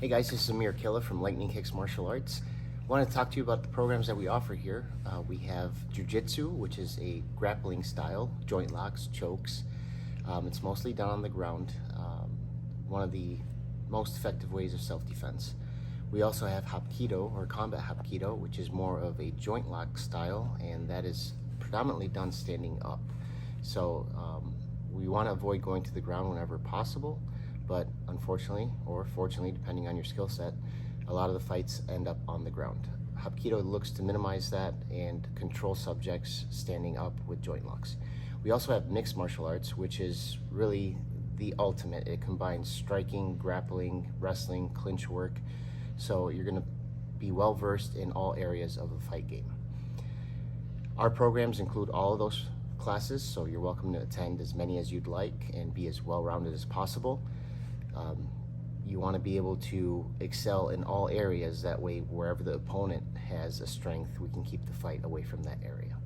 Hey guys, this is Amir Killa from Lightningkicks Martial Arts. I want to talk to you about the programs that we offer here. We have jujitsu, which is a grappling style, joint locks, chokes. It's mostly done on the ground, one of the most effective ways of self-defense. We also have Hapkido, or combat Hapkido, which is more of a joint lock style, and that is predominantly done standing up. So we want to avoid going to the ground whenever possible, but unfortunately, or fortunately, depending on your skill set, a lot of the fights end up on the ground. Hapkido looks to minimize that and control subjects standing up with joint locks. We also have mixed martial arts, which is really the ultimate. It combines striking, grappling, wrestling, clinch work, so you're going to be well versed in all areas of a fight game. Our programs include all of those classes, so you're welcome to attend as many as you'd like and be as well-rounded as possible. You want to be able to excel in all areas, that way wherever the opponent has a strength, we can keep the fight away from that area.